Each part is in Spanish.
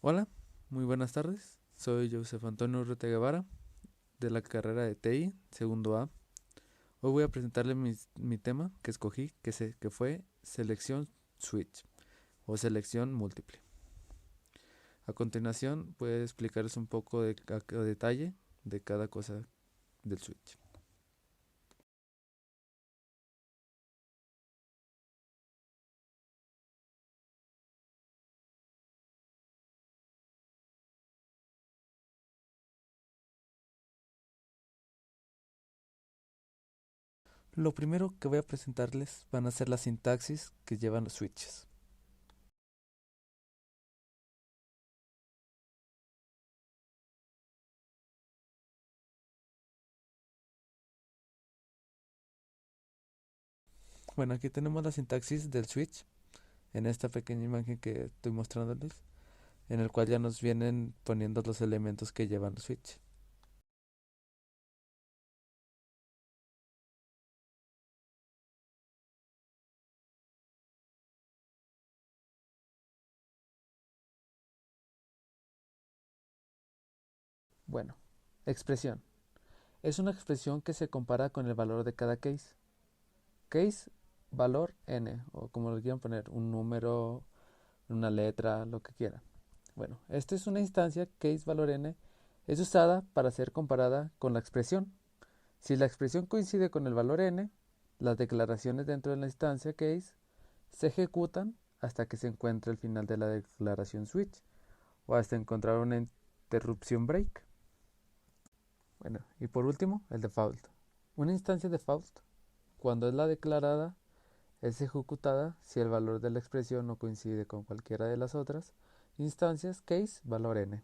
Hola, muy buenas tardes. Soy Joseph Antonio Urrutia Guevara de la carrera de TI, segundo A. Hoy voy a presentarle mi tema que escogí, que fue selección switch o selección múltiple. A continuación voy a explicarles un poco a detalle de cada cosa del switch. Lo primero que voy a presentarles van a ser la sintaxis que llevan los switches. Bueno, aquí tenemos la sintaxis del switch en esta pequeña imagen que estoy mostrándoles, en el cual ya nos vienen poniendo los elementos que llevan los switch. Bueno, expresión. Es una expresión que se compara con el valor de cada case. Case, valor n, o como lo quieran poner, un número, una letra, lo que quieran. Bueno, esta es una instancia, case valor n, es usada para ser comparada con la expresión. Si la expresión coincide con el valor n, las declaraciones dentro de la instancia case se ejecutan hasta que se encuentre el final de la declaración switch o hasta encontrar una interrupción break. Bueno, y por último, el default. Una instancia default, cuando es la declarada, es ejecutada si el valor de la expresión no coincide con cualquiera de las otras instancias case valor n.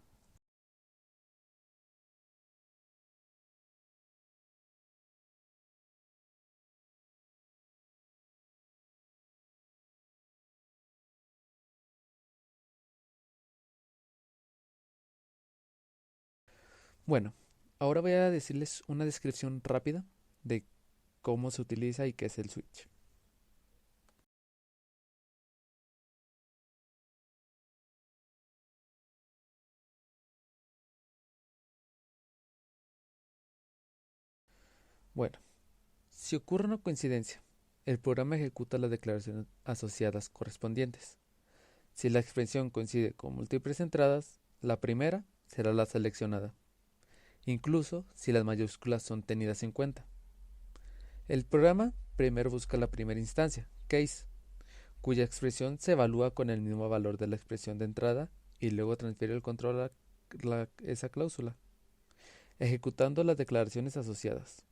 Bueno, ahora voy a decirles una descripción rápida de cómo se utiliza y qué es el switch. Bueno, si ocurre una coincidencia, el programa ejecuta las declaraciones asociadas correspondientes. Si la expresión coincide con múltiples entradas, la primera será la seleccionada, incluso si las mayúsculas son tenidas en cuenta. El programa primero busca la primera instancia, case, cuya expresión se evalúa con el mismo valor de la expresión de entrada y luego transfiere el control a esa cláusula, ejecutando las declaraciones asociadas.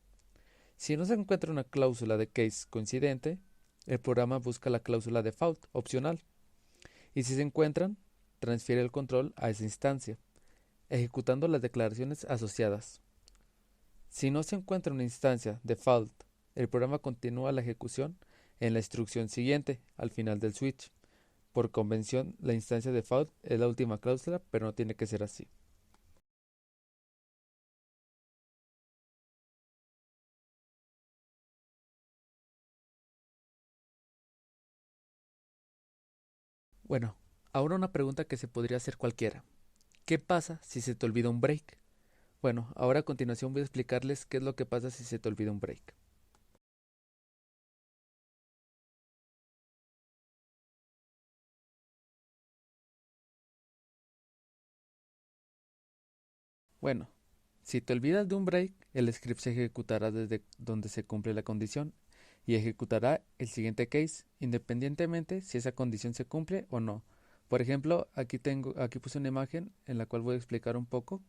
Si no se encuentra una cláusula de case coincidente, el programa busca la cláusula default opcional y si se encuentran, transfiere el control a esa instancia, ejecutando las declaraciones asociadas. Si no se encuentra una instancia default, el programa continúa la ejecución en la instrucción siguiente, al final del switch. Por convención, la instancia default es la última cláusula, pero no tiene que ser así. Bueno, ahora una pregunta que se podría hacer cualquiera. ¿Qué pasa si se te olvida un break? Bueno, ahora a continuación voy a explicarles qué es lo que pasa si se te olvida un break. Bueno, si te olvidas de un break, el script se ejecutará desde donde se cumple la condición y ejecutará el siguiente case, independientemente si esa condición se cumple o no. Por ejemplo, aquí puse una imagen en la cual voy a explicar un poco.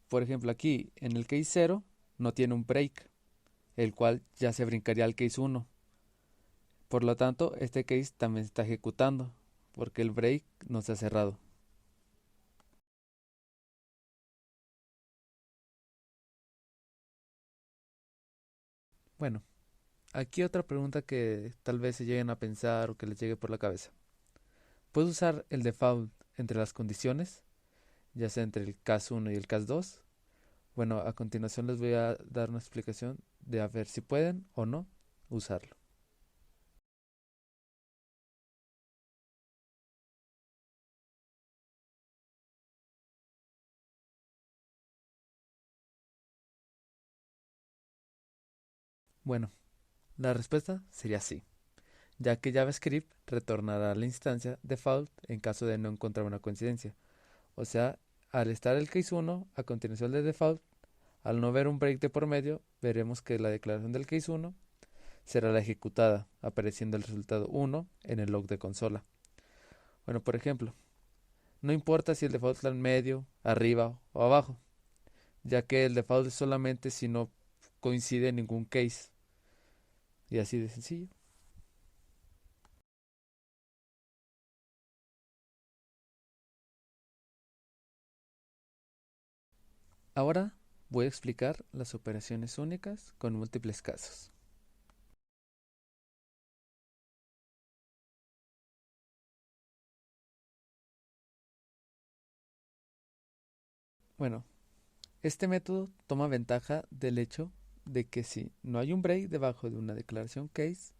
Por ejemplo, aquí en el case 0 no tiene un break, el cual ya se brincaría al case 1. Por lo tanto, este case también está ejecutando, porque el break no se ha cerrado. Bueno, aquí otra pregunta que tal vez se lleguen a pensar o que les llegue por la cabeza. ¿Puedo usar el default entre las condiciones, ya sea entre el case 1 y el case 2? Bueno, a continuación les voy a dar una explicación de a ver si pueden o no usarlo. Bueno, la respuesta sería sí, ya que JavaScript retornará la instancia default en caso de no encontrar una coincidencia. O sea, al estar el case 1 a continuación del default, al no ver un break de por medio, veremos que la declaración del case 1 será la ejecutada, apareciendo el resultado 1 en el log de consola. Bueno, por ejemplo, no importa si el default está en medio, arriba o abajo, ya que el default es solamente si no coincide ningún case. Y así de sencillo. Ahora voy a explicar las operaciones únicas con múltiples casos. Bueno, este método toma ventaja del hecho de que si no hay un break debajo de una declaración case,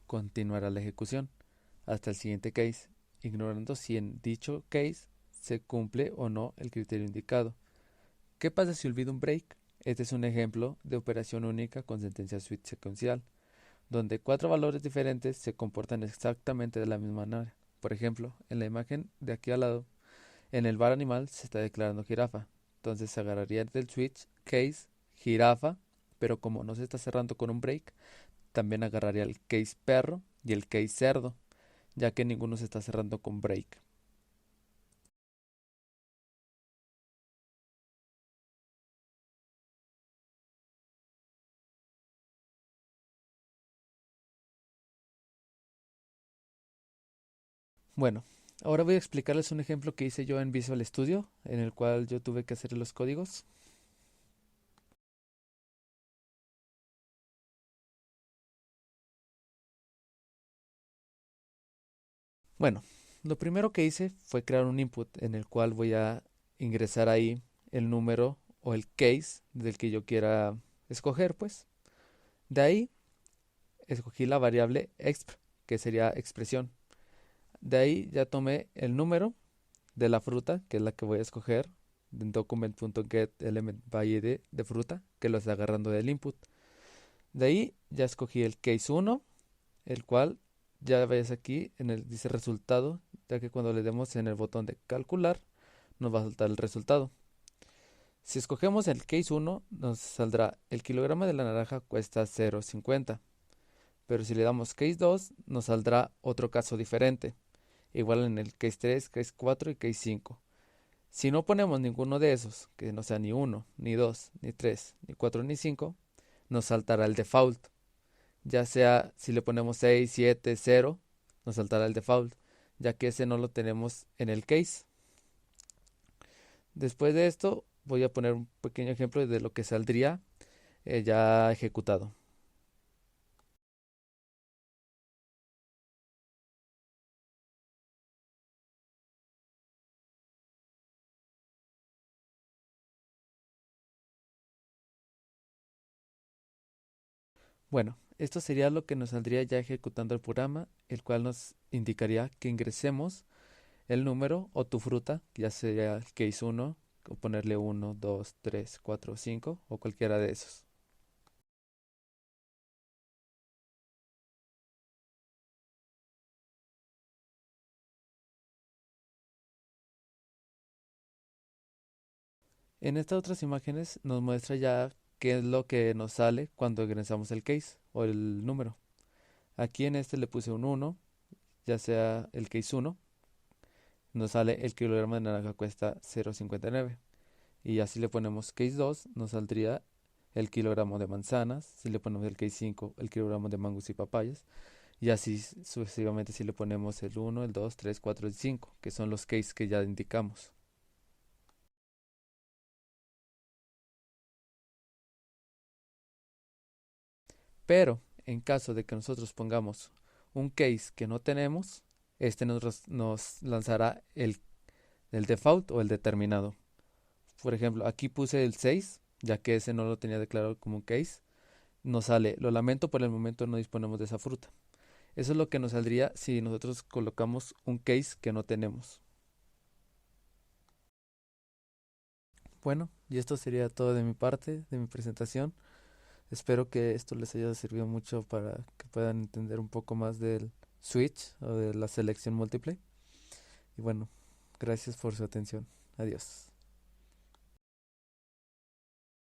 continuará la ejecución hasta el siguiente case, ignorando si en dicho case se cumple o no el criterio indicado. ¿Qué pasa si olvido un break? Este es un ejemplo de operación única con sentencia switch secuencial, donde cuatro valores diferentes se comportan exactamente de la misma manera. Por ejemplo, en la imagen de aquí al lado, en el var animal se está declarando jirafa. Entonces se agarraría del switch case jirafa, pero como no se está cerrando con un break, también agarraría el case perro y el case cerdo, ya que ninguno se está cerrando con break. Bueno, ahora voy a explicarles un ejemplo que hice yo en Visual Studio, en el cual yo tuve que hacer los códigos. Bueno, lo primero que hice fue crear un input en el cual voy a ingresar ahí el número o el case del que yo quiera escoger, pues. De ahí escogí la variable exp, que sería expresión. De ahí ya tomé el número de la fruta, que es la que voy a escoger, en document.getElementById de fruta, que lo está agarrando del input. De ahí ya escogí el case 1, el cual ya ves aquí en el dice resultado, ya que cuando le demos en el botón de calcular nos va a saltar el resultado. Si escogemos el case 1 nos saldrá el kilogramo de la naranja cuesta 0,50, pero si le damos case 2 nos saldrá otro caso diferente, igual en el case 3, case 4 y case 5. Si no ponemos ninguno de esos, que no sea ni 1, ni 2, ni 3, ni 4, ni 5, nos saltará el default. Ya sea si le ponemos 6, 7, 0, nos saltará el default, ya que ese no lo tenemos en el case. Después de esto, voy a poner un pequeño ejemplo de lo que saldría ya ejecutado. Bueno, esto sería lo que nos saldría ya ejecutando el programa, el cual nos indicaría que ingresemos el número o tu fruta, ya sea el case 1, o ponerle 1, 2, 3, 4, 5 o cualquiera de esos. En estas otras imágenes nos muestra ya qué es lo que nos sale cuando ingresamos el case o el número. Aquí en este le puse un 1, ya sea el case 1, nos sale el kilogramo de naranja cuesta 0,59. Y así le ponemos case 2, nos saldría el kilogramo de manzanas. Si le ponemos el case 5, el kilogramo de mangos y papayas. Y así sucesivamente si le ponemos el 1, el 2, 3, 4, el 5, que son los cases que ya indicamos. Pero en caso de que nosotros pongamos un case que no tenemos, este nos lanzará el default o el determinado. Por ejemplo, aquí puse el 6, ya que ese no lo tenía declarado como un case. Nos sale, lo lamento, por el momento no disponemos de esa fruta. Eso es lo que nos saldría si nosotros colocamos un case que no tenemos. Bueno, y esto sería todo de mi parte, de mi presentación. Espero que esto les haya servido mucho para que puedan entender un poco más del switch o de la selección múltiple. Y bueno, gracias por su atención. Adiós.